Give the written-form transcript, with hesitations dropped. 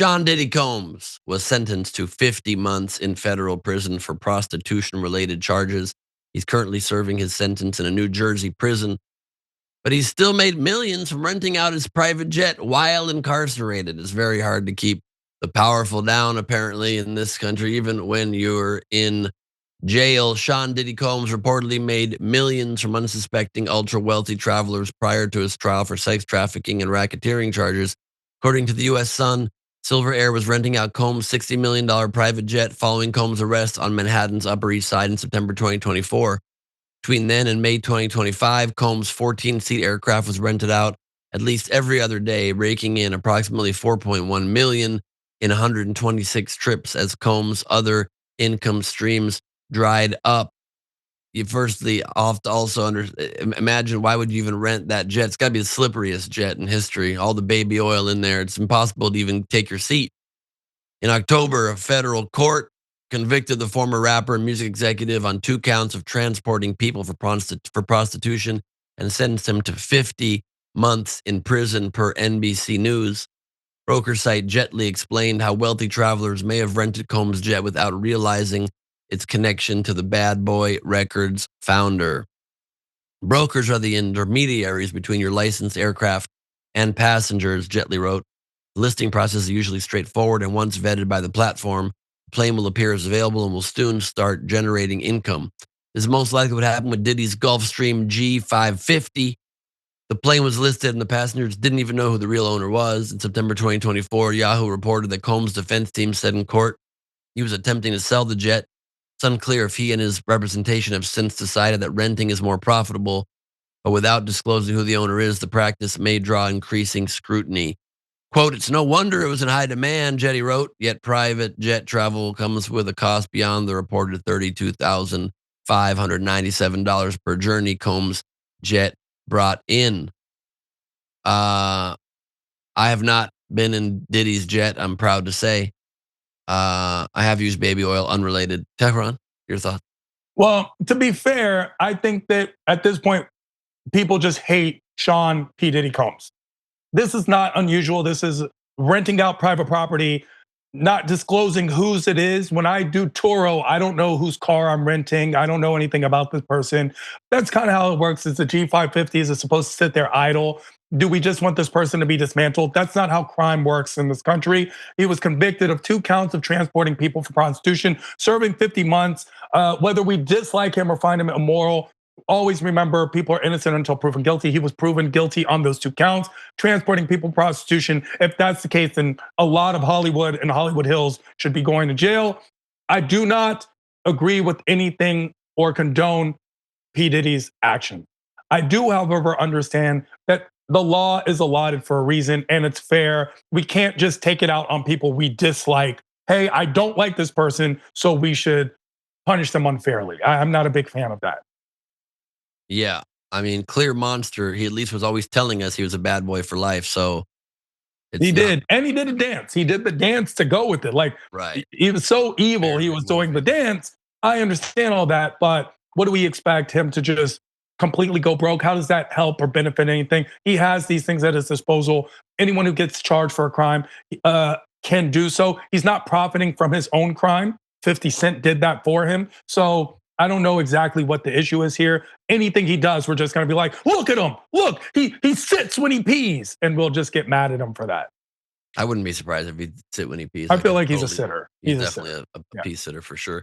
Sean Diddy Combs was sentenced to 50 months in federal prison for prostitution-related charges. He's currently serving his sentence in a New Jersey prison, but he's still made millions from renting out his private jet while incarcerated. It's very hard to keep the powerful down, apparently, in this country, even when you're in jail. Sean Diddy Combs reportedly made millions from unsuspecting ultra-wealthy travelers prior to his trial for sex trafficking and racketeering charges. According to the U.S. Sun, Silver Air was renting out Combs' $60 million private jet following Combs' arrest on Manhattan's Upper East Side in September 2024. Between then and May 2025, Combs' 14-seat aircraft was rented out at least every other day, raking in approximately $4.1 million in 126 trips as Combs' other income streams dried up. You firstly have to also imagine, why would you even rent that jet? It's got to be the slipperiest jet in history. All the baby oil in there. It's impossible to even take your seat. In October, a federal court convicted the former rapper and music executive on 2 counts of transporting people for prostitution and sentenced him to 50 months in prison, per NBC News. Broker site Jetly explained how wealthy travelers may have rented Combs' jet without realizing its connection to the Bad Boy Records founder. Brokers are the intermediaries between your licensed aircraft and passengers, Jetly wrote. The listing process is usually straightforward, and once vetted by the platform, the plane will appear as available and will soon start generating income. This is most likely what happened with Diddy's Gulfstream G550. The plane was listed and the passengers didn't even know who the real owner was. In September 2024, Yahoo reported that Combs' defense team said in court he was attempting to sell the jet. It's unclear if he and his representation have since decided that renting is more profitable, but without disclosing who the owner is, the practice may draw increasing scrutiny. Quote, "It's no wonder it was in high demand," Jetty wrote, yet private jet travel comes with a cost beyond the reported $32,597 per journey Combs' jet brought in. I have not been in Diddy's jet, I'm proud to say. I have used baby oil, unrelated. Tehran, your thoughts? Well, to be fair, I think that at this point, people just hate Sean P. Diddy Combs. This is not unusual. This is renting out private property, not disclosing whose it is. When I do Turo, I don't know whose car I'm renting. I don't know anything about this person. That's kind of how it works. It's the G550s. It's supposed to sit there idle. Do we just want this person to be dismantled? That's not how crime works in this country. He was convicted of 2 counts of transporting people for prostitution, serving 50 months. Whether we dislike him or find him immoral, always remember, people are innocent until proven guilty. He was proven guilty on those 2 counts, transporting people for prostitution. If that's the case, then a lot of Hollywood and Hollywood Hills should be going to jail. I do not agree with anything or condone P. Diddy's action. I do, however, understand that the law is allotted for a reason and it's fair. We can't just take it out on people we dislike. Hey, I don't like this person, so we should punish them unfairly. I'm not a big fan of that. Yeah, I mean, clear monster. He at least was always telling us he was a bad boy for life. So He did, and he did a dance. He did the dance to go with it. Like, right. he was so evil. He was doing the dance. I understand all that, but what do we expect him to just completely go broke? How does that help or benefit anything? He has these things at his disposal. Anyone who gets charged for a crime can do so. He's not profiting from his own crime. 50 Cent did that for him. So I don't know exactly what the issue is here. Anything he does, we're just gonna be like, look at him. Look, he sits when he pees. And we'll just get mad at him for that. I wouldn't be surprised if he'd sit when he pees. I feel like he's a sitter. He's definitely a pee sitter for sure.